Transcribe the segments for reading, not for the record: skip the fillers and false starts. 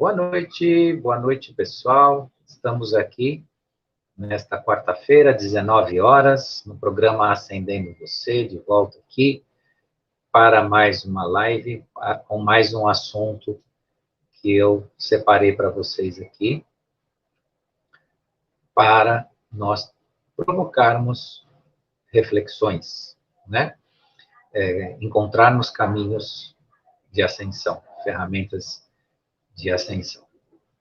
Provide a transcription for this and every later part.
Boa noite, pessoal. Estamos aqui nesta quarta-feira, 19 horas, no programa Acendendo Você, de volta aqui para mais uma live, com mais um assunto que eu separei para vocês aqui, para nós provocarmos reflexões, né? Encontrarmos caminhos de ascensão, ferramentas de ascensão.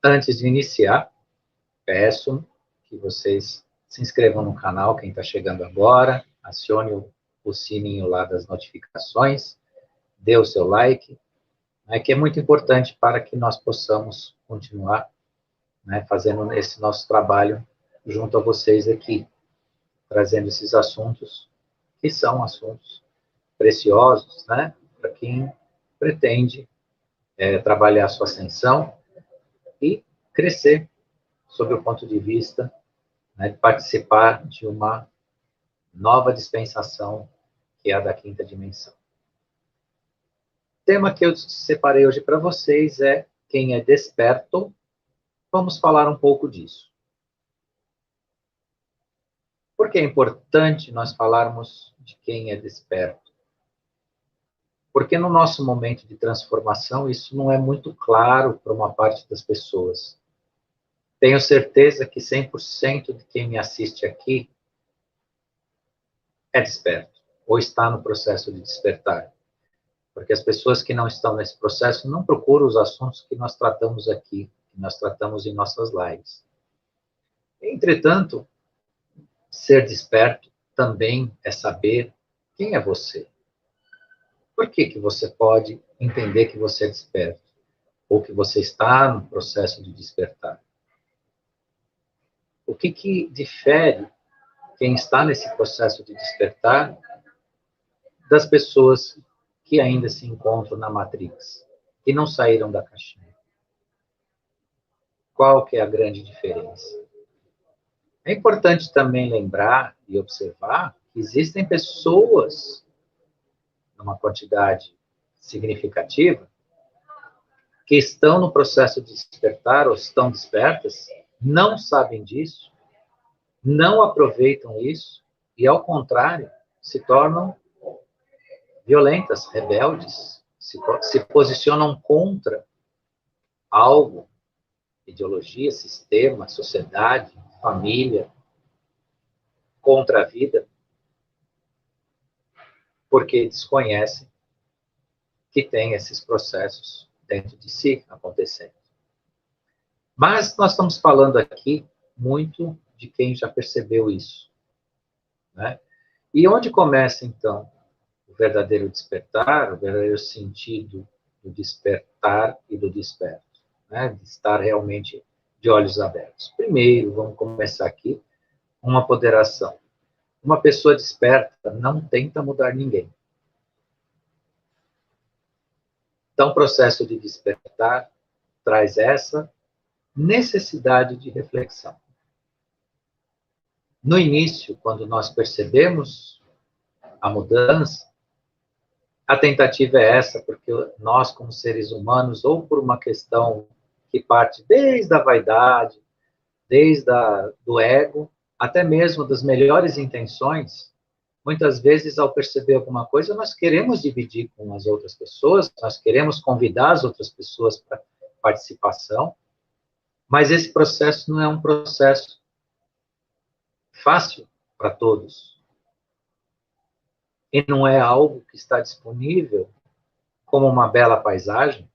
Antes de iniciar, peço que vocês se inscrevam no canal, quem está chegando agora, acione o sininho lá das notificações, dê o seu like, né, que é muito importante para que nós possamos continuar, né, fazendo esse nosso trabalho junto a vocês aqui, trazendo esses assuntos, que são assuntos preciosos, né, para quem pretende trabalhar a sua ascensão e crescer sob o ponto de vista, né, de participar de uma nova dispensação, que é a da quinta dimensão. O tema que eu separei hoje para vocês é quem é desperto. Vamos falar um pouco disso. Por que é importante nós falarmos de quem é desperto? Porque no nosso momento de transformação, isso não é muito claro para uma parte das pessoas. Tenho certeza que 100% de quem me assiste aqui é desperto, ou está no processo de despertar. Porque as pessoas que não estão nesse processo não procuram os assuntos que nós tratamos aqui, que nós tratamos em nossas lives. Entretanto, ser desperto também é saber quem é você. Por que você pode entender que você é desperto? Ou que você está no processo de despertar? O que difere quem está nesse processo de despertar das pessoas que ainda se encontram na Matrix, que não saíram da caixinha? Qual que é a grande diferença? É importante também lembrar e observar que existem pessoas, numa quantidade significativa, que estão no processo de despertar ou estão despertas, não sabem disso, não aproveitam isso e, ao contrário, se tornam violentas, rebeldes, se posicionam contra algo, ideologia, sistema, sociedade, família, contra a vida, porque desconhecem que tem esses processos dentro de si acontecendo. Mas nós estamos falando aqui muito de quem já percebeu isso, né? E onde começa, então, o verdadeiro despertar, o verdadeiro sentido do despertar e do desperto, né? De estar realmente de olhos abertos. Primeiro, vamos começar aqui, uma ponderação. Uma pessoa desperta não tenta mudar ninguém. Então, o processo de despertar traz essa necessidade de reflexão. No início, quando nós percebemos a mudança, a tentativa é essa, porque nós, como seres humanos, ou por uma questão que parte desde a vaidade, do ego, até mesmo das melhores intenções, muitas vezes, ao perceber alguma coisa, nós queremos dividir com as outras pessoas, nós queremos convidar as outras pessoas para participação, mas esse processo não é um processo fácil para todos. E não é algo que está disponível como uma bela paisagem,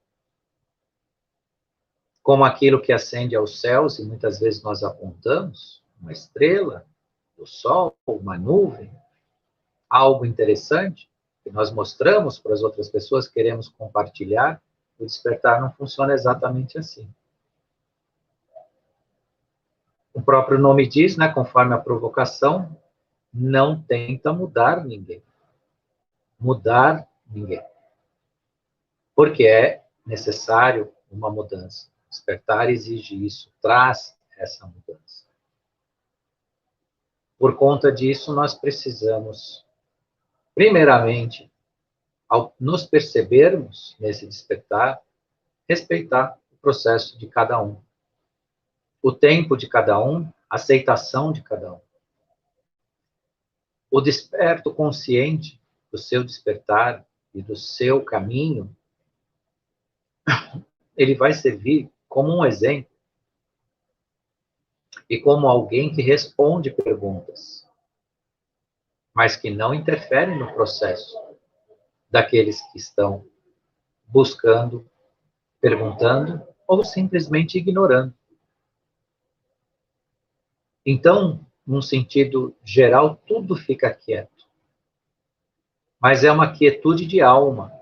como aquilo que acende aos céus, e muitas vezes nós apontamos, uma estrela, o sol, uma nuvem, algo interessante, que nós mostramos para as outras pessoas, queremos compartilhar. O despertar não funciona exatamente assim. O próprio nome diz, né, conforme a provocação, não tenta mudar ninguém. Mudar ninguém. Porque é necessário uma mudança. Despertar exige isso, traz essa mudança. Por conta disso, nós precisamos, primeiramente, ao nos percebermos nesse despertar, respeitar o processo de cada um. O tempo de cada um, a aceitação de cada um. O desperto consciente do seu despertar e do seu caminho, ele vai servir como um exemplo e como alguém que responde perguntas, mas que não interfere no processo daqueles que estão buscando, perguntando ou simplesmente ignorando. Então, num sentido geral, tudo fica quieto. Mas é uma quietude de alma,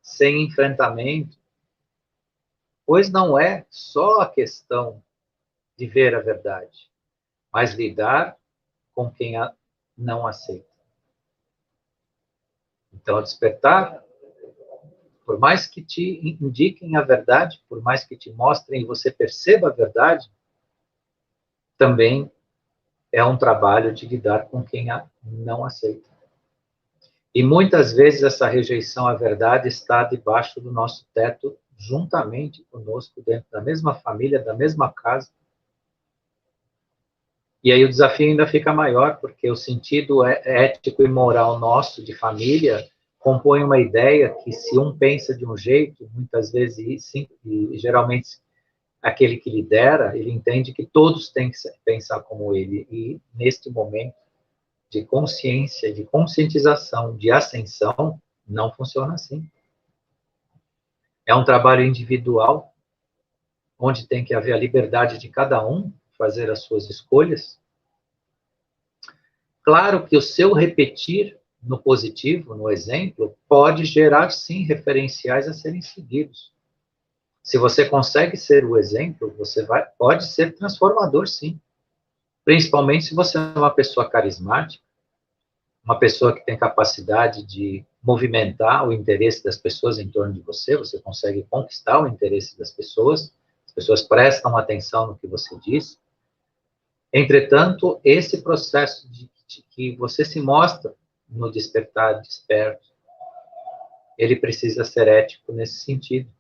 sem enfrentamento, pois não é só a questão de ver a verdade, mas lidar com quem a não aceita. Então, despertar, por mais que te indiquem a verdade, por mais que te mostrem e você perceba a verdade, também é um trabalho de lidar com quem a não aceita. E muitas vezes essa rejeição à verdade está debaixo do nosso teto, juntamente conosco, dentro da mesma família, da mesma casa. E aí o desafio ainda fica maior, porque o sentido ético e moral nosso de família compõe uma ideia que se um pensa de um jeito, muitas vezes, sim, e geralmente aquele que lidera, ele entende que todos têm que pensar como ele. E neste momento de consciência, de conscientização, de ascensão, não funciona assim. É um trabalho individual, onde tem que haver a liberdade de cada um fazer as suas escolhas. Claro que o seu repetir no positivo, no exemplo, pode gerar, sim, referenciais a serem seguidos. Se você consegue ser o exemplo, pode ser transformador, sim. Principalmente se você é uma pessoa carismática, uma pessoa que tem capacidade de movimentar o interesse das pessoas em torno de você, você consegue conquistar o interesse das pessoas, as pessoas prestam atenção no que você diz. Entretanto, esse processo de que você se mostra no despertar, desperto, ele precisa ser ético nesse sentido.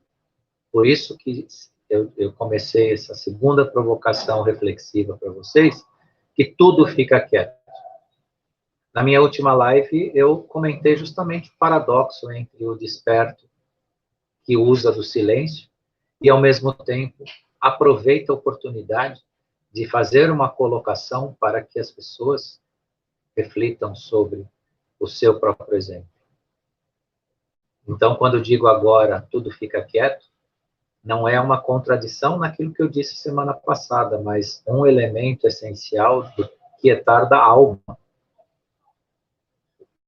Por isso que eu comecei essa segunda provocação reflexiva para vocês, que tudo fica quieto. Na minha última live, eu comentei justamente o paradoxo entre o desperto, que usa do silêncio, e, ao mesmo tempo, aproveita a oportunidade de fazer uma colocação para que as pessoas reflitam sobre o seu próprio exemplo. Então, quando eu digo agora, tudo fica quieto, não é uma contradição naquilo que eu disse semana passada, mas um elemento essencial do quietar da alma.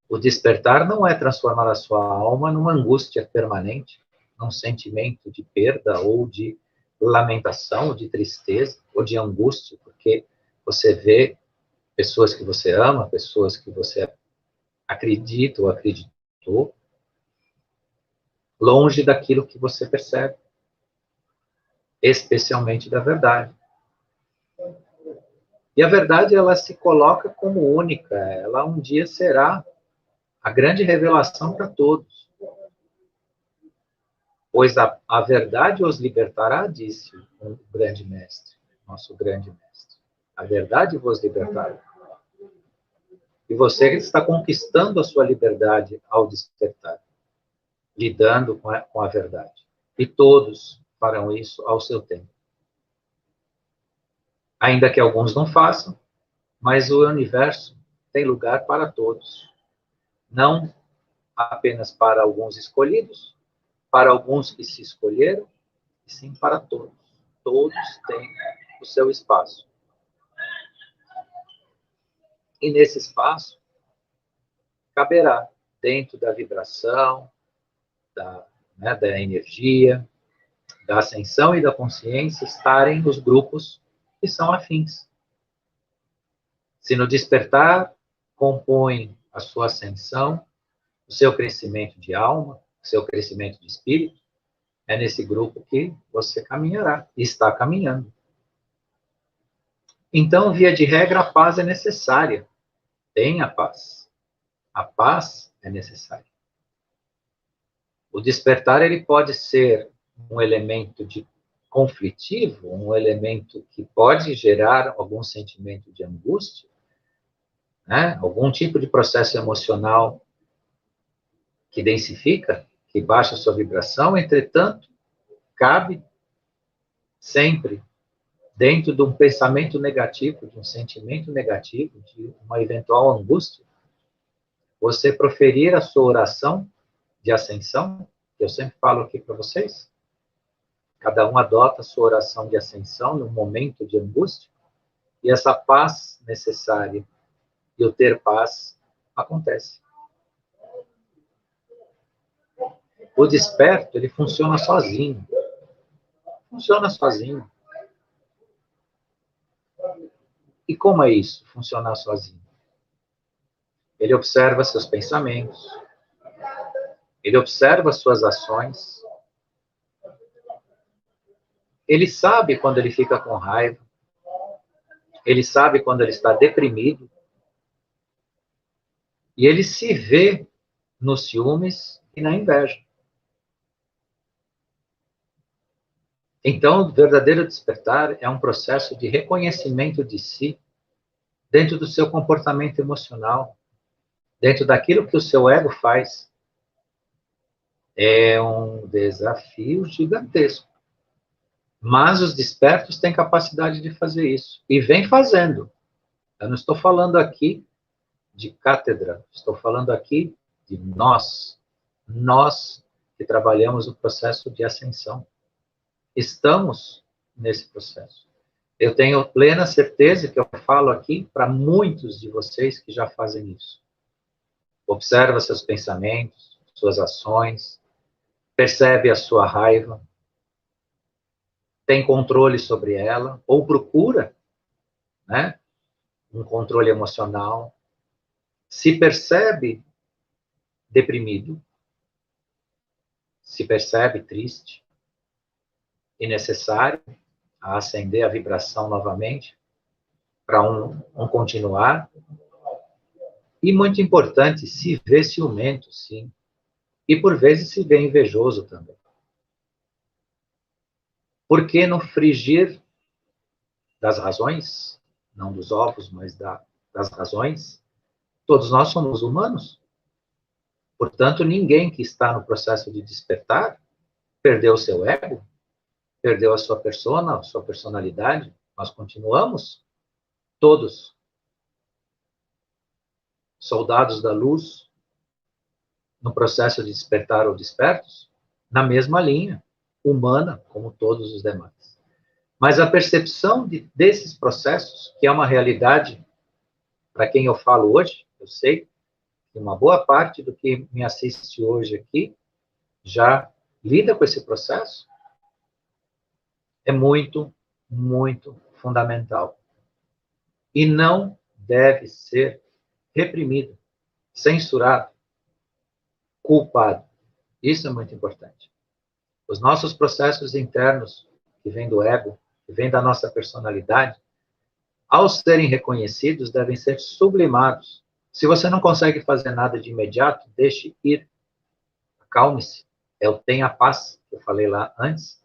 O despertar não é transformar a sua alma numa angústia permanente, num sentimento de perda ou de lamentação, de tristeza ou de angústia, porque você vê pessoas que você ama, pessoas que você acredita ou acreditou, longe daquilo que você percebe, especialmente da verdade. E a verdade, ela se coloca como única, ela um dia será a grande revelação para todos. Pois a verdade os libertará, disse o grande mestre, nosso grande mestre. A verdade vos libertará. E você está conquistando a sua liberdade ao despertar, lidando com a verdade. E todos farão isso ao seu tempo. Ainda que alguns não façam, mas o universo tem lugar para todos. Não apenas para alguns escolhidos, para alguns que se escolheram, e sim para todos. Todos têm o seu espaço. E nesse espaço, caberá, dentro da vibração, da energia, da ascensão e da consciência, estarem os grupos que são afins. Se no despertar compõe a sua ascensão, o seu crescimento de alma, o seu crescimento de espírito, é nesse grupo que você caminhará, e está caminhando. Então, via de regra, a paz é necessária. Tenha paz. A paz é necessária. O despertar, ele pode ser um elemento de conflitivo, um elemento que pode gerar algum sentimento de angústia, né? Algum tipo de processo emocional que densifica, que baixa a sua vibração, entretanto, cabe sempre dentro de um pensamento negativo, de um sentimento negativo, de uma eventual angústia, você proferir a sua oração de ascensão, que eu sempre falo aqui para vocês. Cada um adota a sua oração de ascensão num momento de angústia, e essa paz necessária e o ter paz acontece. O desperto, ele funciona sozinho. Funciona sozinho. E como é isso, funcionar sozinho? Ele observa seus pensamentos, ele observa suas ações, ele sabe quando ele fica com raiva, ele sabe quando ele está deprimido, e ele se vê nos ciúmes e na inveja. Então, o verdadeiro despertar é um processo de reconhecimento de si dentro do seu comportamento emocional, dentro daquilo que o seu ego faz. É um desafio gigantesco. Mas os despertos têm capacidade de fazer isso. E vem fazendo. Eu não estou falando aqui de cátedra, estou falando aqui de nós. Nós que trabalhamos o processo de ascensão. Estamos nesse processo. Eu tenho plena certeza que eu falo aqui para muitos de vocês que já fazem isso. Observa seus pensamentos, suas ações, percebe a sua raiva, tem controle sobre ela, ou procura, né, um controle emocional, se percebe deprimido, se percebe triste e necessário a acender a vibração novamente para um continuar. E muito importante, se vê ciumento, sim. E por vezes se vê invejoso também. Porque no frigir das razões, não dos ovos, mas das razões, todos nós somos humanos. Portanto, ninguém que está no processo de despertar perdeu o seu ego, perdeu a sua persona, a sua personalidade. Nós continuamos todos soldados da luz no processo de despertar ou despertos, na mesma linha, humana, como todos os demais. Mas a percepção desses processos, que é uma realidade, para quem eu falo hoje, eu sei que uma boa parte do que me assiste hoje aqui já lida com esse processo, é muito, muito fundamental. E não deve ser reprimido, censurado, culpado. Isso é muito importante. Os nossos processos internos, que vêm do ego, que vêm da nossa personalidade, ao serem reconhecidos, devem ser sublimados. Se você não consegue fazer nada de imediato, deixe ir. Acalme-se. É o tenha paz, que eu falei lá antes.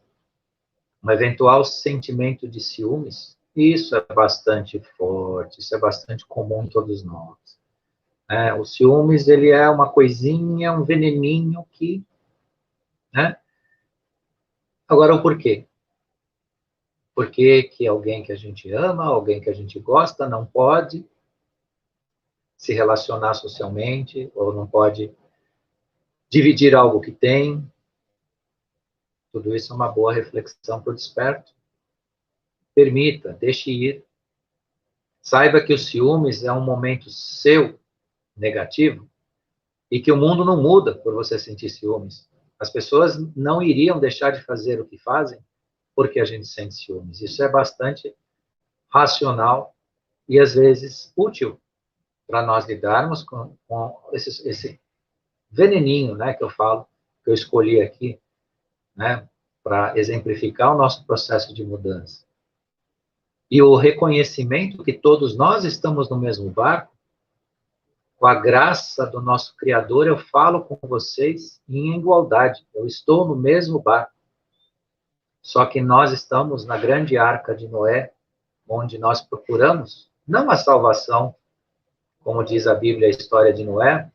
Um eventual sentimento de ciúmes, isso é bastante forte, isso é bastante comum em todos nós. O ciúmes, ele é uma coisinha, um veneninho que... né? Agora, o porquê? Por que alguém que a gente ama, alguém que a gente gosta, não pode se relacionar socialmente, ou não pode dividir algo que tem? Tudo isso é uma boa reflexão para o desperto. Permita, deixe ir. Saiba que o ciúmes é um momento seu, negativo, e que o mundo não muda por você sentir ciúmes. As pessoas não iriam deixar de fazer o que fazem porque a gente sente ciúmes. Isso é bastante racional e, às vezes, útil para nós lidarmos com esse veneninho, né, que eu falo, que eu escolhi aqui, né, para exemplificar o nosso processo de mudança. E o reconhecimento que todos nós estamos no mesmo barco, com a graça do nosso Criador, eu falo com vocês em igualdade. Eu estou no mesmo barco. Só que nós estamos na grande arca de Noé, onde nós procuramos, não a salvação, como diz a Bíblia, a história de Noé,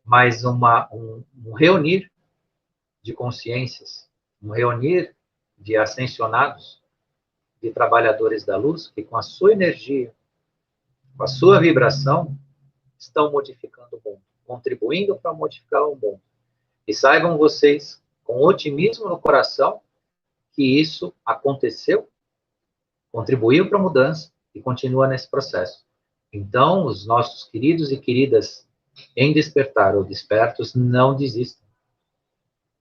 mas um reunir de consciências, um reunir de ascensionados, de trabalhadores da luz, que com a sua energia, com a sua vibração, estão modificando o mundo, contribuindo para modificar o mundo. E saibam vocês, com otimismo no coração, que isso aconteceu, contribuiu para a mudança e continua nesse processo. Então, os nossos queridos e queridas em despertar ou despertos, não desistam.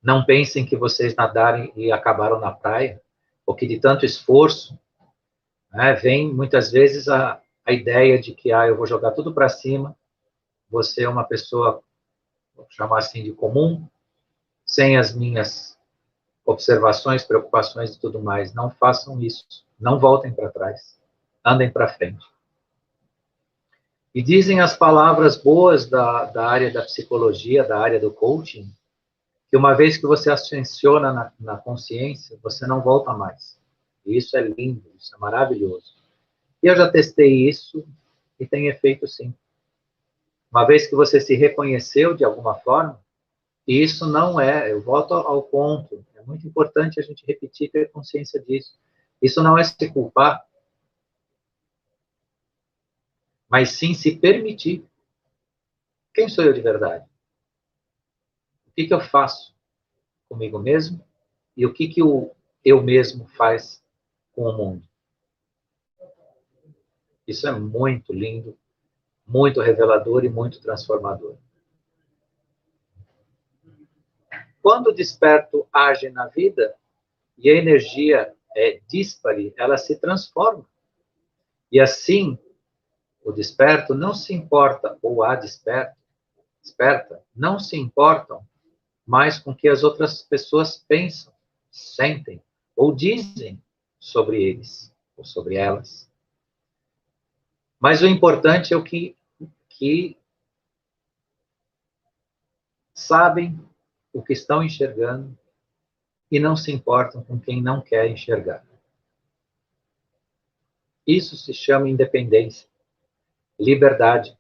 Não pensem que vocês nadaram e acabaram na praia, ou que de tanto esforço, né, vem muitas vezes a ideia de que eu vou jogar tudo para cima, você é uma pessoa, vou chamar assim, de comum, sem as minhas observações, preocupações e tudo mais. Não façam isso. Não voltem para trás. Andem para frente. E dizem as palavras boas da área da psicologia, da área do coaching, que uma vez que você ascensiona na consciência, você não volta mais. E isso é lindo, isso é maravilhoso. E eu já testei isso e tem efeito sim. Uma vez que você se reconheceu de alguma forma, e isso não é, eu volto ao ponto, é muito importante a gente repetir, ter consciência disso. Isso não é se culpar, mas sim se permitir. Quem sou eu de verdade? O que eu faço comigo mesmo? E o que eu mesmo faz com o mundo? Isso é muito lindo, muito revelador e muito transformador. Quando o desperto age na vida, e a energia é díspare, ela se transforma. E assim, o desperto não se importa, ou a desperta, não se importam mais com o que as outras pessoas pensam, sentem ou dizem sobre eles ou sobre elas. Mas o importante é o que sabem o que estão enxergando e não se importam com quem não quer enxergar. Isso se chama independência, liberdade.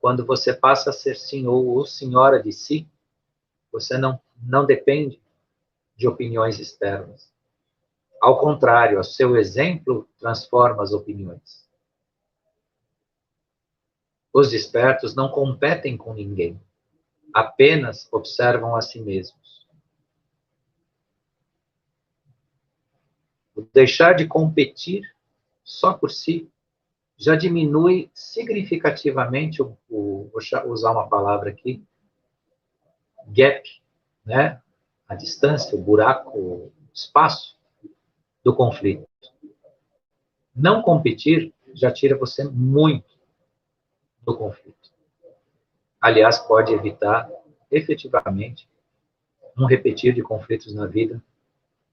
Quando você passa a ser senhor ou senhora de si, você não depende de opiniões externas. Ao contrário, o seu exemplo transforma as opiniões. Os despertos não competem com ninguém, apenas observam a si mesmos. O deixar de competir só por si já diminui significativamente vou usar uma palavra aqui, gap, né? A distância, o buraco, o espaço do conflito. Não competir já tira você muito do conflito. Aliás, pode evitar, efetivamente, um repetir de conflitos na vida,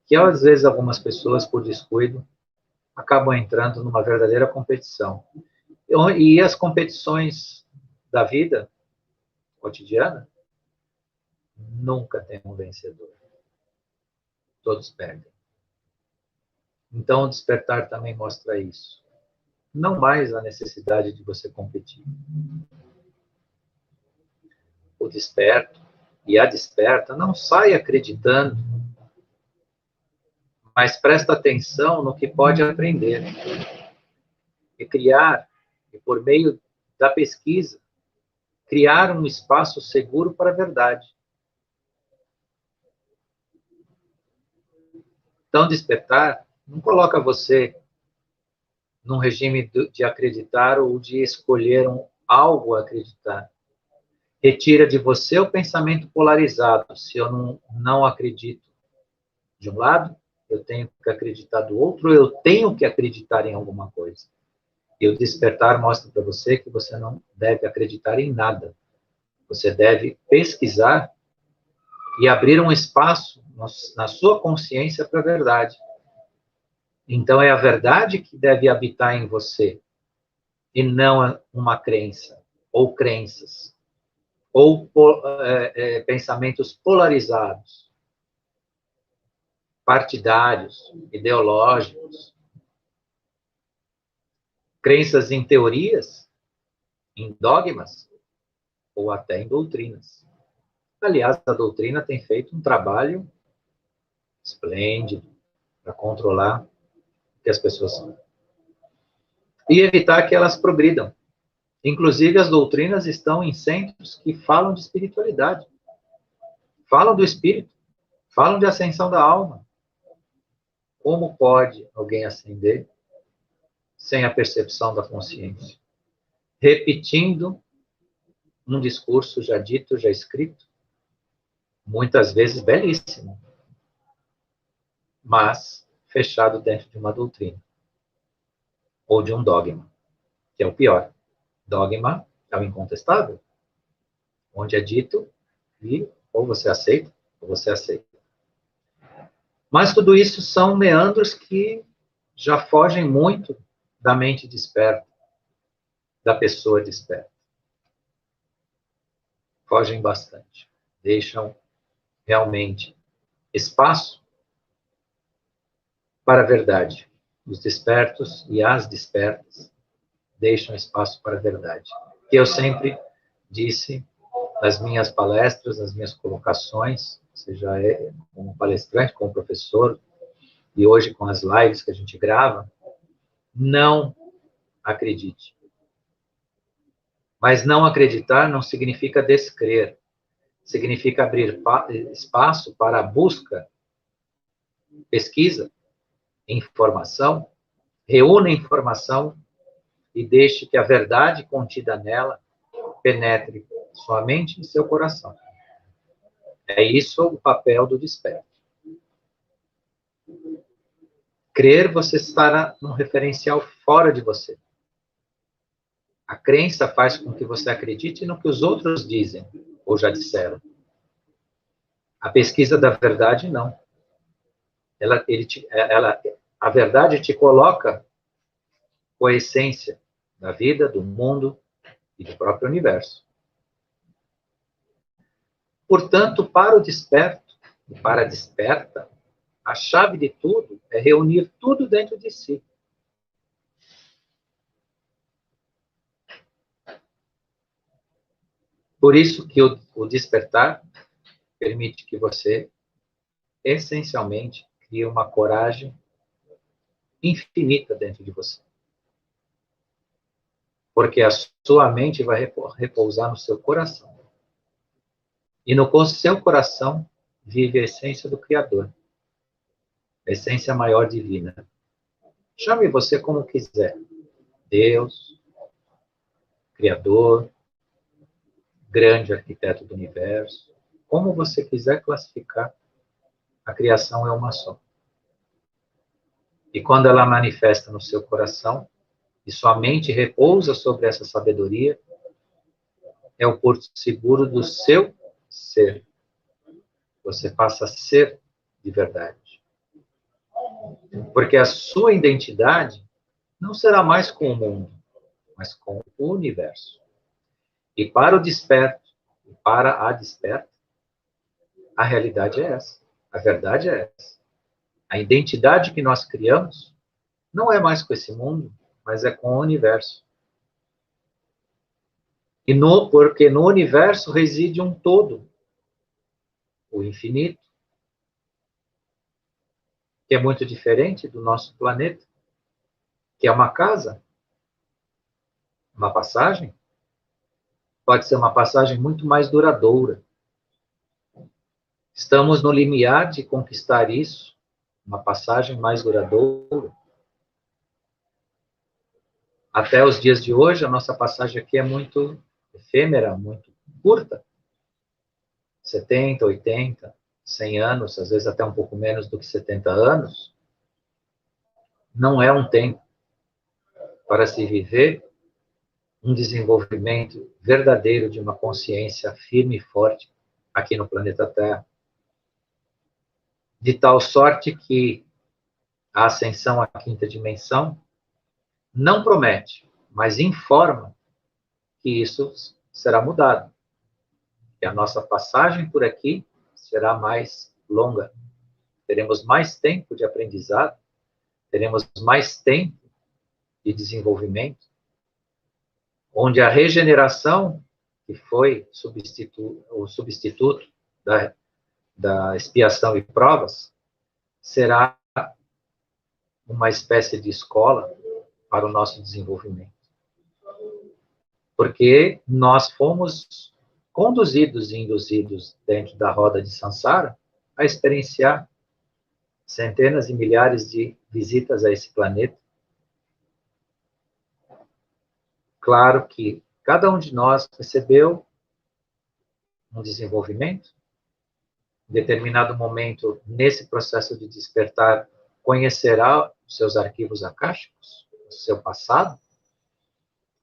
que às vezes algumas pessoas, por descuido, acabam entrando numa verdadeira competição. E as competições da vida cotidiana nunca tem um vencedor. Todos perdem. Então, o despertar também mostra isso. Não mais a necessidade de você competir. O desperto e a desperta não sai acreditando, mas presta atenção no que pode aprender. E criar, e por meio da pesquisa, criar um espaço seguro para a verdade. Então, despertar não coloca você num regime de acreditar ou de escolher algo a acreditar. Retira de você o pensamento polarizado. Se eu não acredito de um lado, eu tenho que acreditar do outro, eu tenho que acreditar em alguma coisa. E o despertar mostra para você que você não deve acreditar em nada. Você deve pesquisar e abrir um espaço na sua consciência para a verdade. Então, é a verdade que deve habitar em você, e não uma crença, ou crenças, ou pensamentos polarizados. partidários, ideológicos, crenças em teorias, em dogmas, ou até em doutrinas. Aliás, a doutrina tem feito um trabalho esplêndido para controlar o que as pessoas são. E evitar que elas progridam. Inclusive, as doutrinas estão em centros que falam de espiritualidade, falam do espírito, falam de ascensão da alma. Como pode alguém ascender sem a percepção da consciência? Repetindo um discurso já dito, já escrito, muitas vezes belíssimo, mas fechado dentro de uma doutrina ou de um dogma, que é o pior. Dogma é o incontestável, onde é dito e ou você aceita ou você aceita. Mas tudo isso são meandros que já fogem muito da mente desperta, da pessoa desperta. Fogem bastante. Deixam realmente espaço para a verdade. Os despertos e as despertas deixam espaço para a verdade. Que eu sempre disse nas minhas palestras, nas minhas colocações, seja como palestrante, como professor, e hoje com as lives que a gente grava, não acredite. Mas não acreditar não significa descrer. Significa abrir espaço para a busca, pesquisa, informação, reúna informação e deixe que a verdade contida nela penetre sua mente e seu coração. É isso o papel do desperto. Crer, você estará num referencial fora de você. A crença faz com que você acredite no que os outros dizem ou já disseram. A pesquisa da verdade, não. A verdade te coloca com a essência da vida, do mundo e do próprio universo. Portanto, para o desperto e para a desperta, a chave de tudo é reunir tudo dentro de si. Por isso que o despertar permite que você, essencialmente, crie uma coragem infinita dentro de você. Porque a sua mente vai repousar no seu coração. E no seu coração vive a essência do Criador. A essência maior divina. Chame você como quiser. Deus, Criador, grande arquiteto do universo. Como você quiser classificar, a criação é uma só. E quando ela manifesta no seu coração, e sua mente repousa sobre essa sabedoria, é o porto seguro do seu ser. Você passa a ser de verdade. Porque a sua identidade não será mais com o mundo, mas com o universo. E para o desperto, e para a desperta, a realidade é essa. A verdade é essa. A identidade que nós criamos não é mais com esse mundo, mas é com o universo. Porque no universo reside um todo, o infinito, que é muito diferente do nosso planeta, que é uma casa, uma passagem, pode ser uma passagem muito mais duradoura. Estamos no limiar de conquistar isso, uma passagem mais duradoura. Até os dias de hoje, a nossa passagem aqui é muito efêmera, muito curta. 70, 80, 100 anos, às vezes até um pouco menos do que 70 anos. Não é um tempo para se viver um desenvolvimento verdadeiro de uma consciência firme e forte aqui no planeta Terra. De tal sorte que a ascensão à quinta dimensão não promete, mas informa que isso será mudado. Que a nossa passagem por aqui será mais longa, teremos mais tempo de aprendizado, teremos mais tempo de desenvolvimento, onde a regeneração, que foi o substituto da expiação e provas, será uma espécie de escola para o nosso desenvolvimento. Porque nós fomos conduzidos e induzidos dentro da roda de Sansara a experienciar centenas e milhares de visitas a esse planeta. Claro que cada um de nós recebeu um desenvolvimento. Em determinado momento, nesse processo de despertar, conhecerá os seus arquivos akáshicos, o seu passado,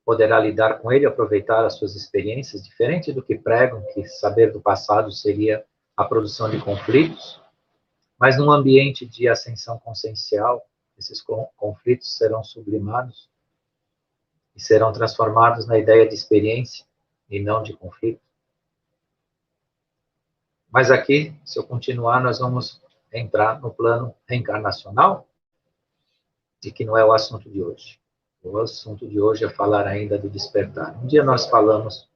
poderá lidar com ele, aproveitar as suas experiências, diferente do que pregam, que saber do passado seria a produção de conflitos, mas num ambiente de ascensão consciencial, esses conflitos serão sublimados e serão transformados na ideia de experiência e não de conflito. Mas aqui, se eu continuar, nós vamos entrar no plano reencarnacional, e que não é o assunto de hoje. O assunto de hoje é falar ainda do despertar. Um dia nós falamos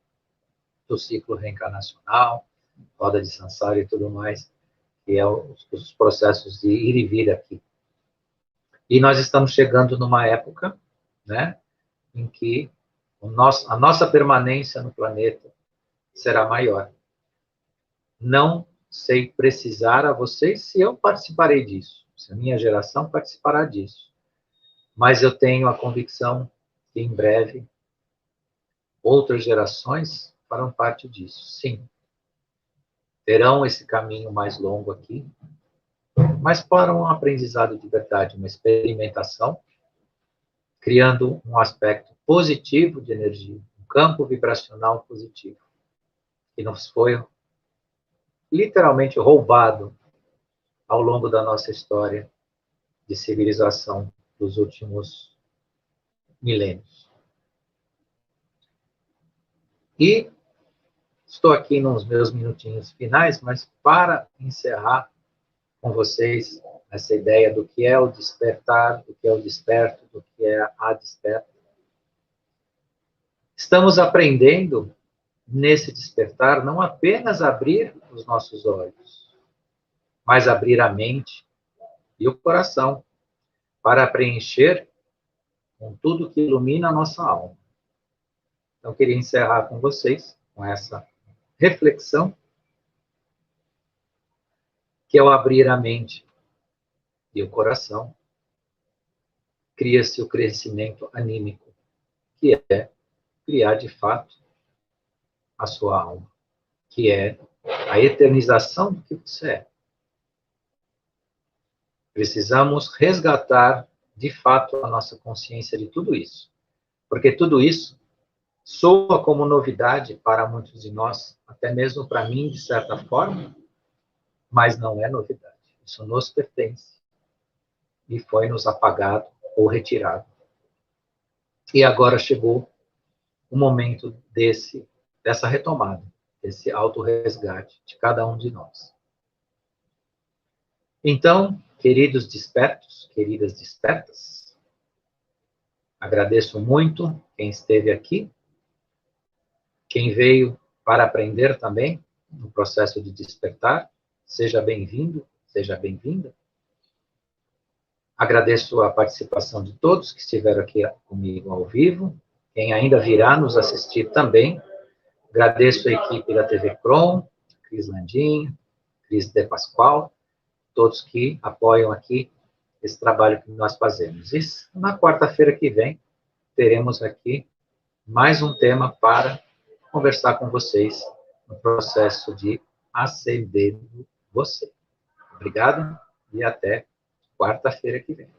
do ciclo reencarnacional, roda de Sansara e tudo mais, que é os processos de ir e vir aqui. E nós estamos chegando numa época, né, em que a nossa permanência no planeta será maior. Não sei precisar a vocês se eu participarei disso, se a minha geração participará disso. Mas eu tenho a convicção que em breve outras gerações farão parte disso, sim. Terão esse caminho mais longo aqui, mas para um aprendizado de verdade, uma experimentação, criando um aspecto positivo de energia, um campo vibracional positivo, que nos foi literalmente roubado ao longo da nossa história de civilização dos últimos milênios. E estou aqui nos meus minutinhos finais, mas para encerrar com vocês essa ideia do que é o despertar, do que é o desperto, do que é a desperta. Estamos aprendendo nesse despertar não apenas abrir os nossos olhos, mas abrir a mente e o coração para preencher com tudo que ilumina a nossa alma. Então, eu queria encerrar com vocês, com essa reflexão, que ao abrir a mente e o coração, cria-se o crescimento anímico, que é criar de fato a sua alma, que é a eternização do que você é. Precisamos resgatar de fato a nossa consciência de tudo isso, porque tudo isso soa como novidade para muitos de nós, até mesmo para mim, de certa forma, mas não é novidade. Isso nos pertence e foi nos apagado ou retirado. E agora chegou o momento dessa retomada, desse autorresgate de cada um de nós. Então, queridos despertos, queridas despertas, agradeço muito quem esteve aqui, quem veio para aprender também no processo de despertar, seja bem-vindo, seja bem-vinda. Agradeço a participação de todos que estiveram aqui comigo ao vivo, quem ainda virá nos assistir também. Agradeço a equipe da TV Crom, Cris Landim, Cris De Pascoal, todos que apoiam aqui esse trabalho que nós fazemos. E na quarta-feira que vem, teremos aqui mais um tema para conversar com vocês no processo de acendendo você. Obrigado e até quarta-feira que vem.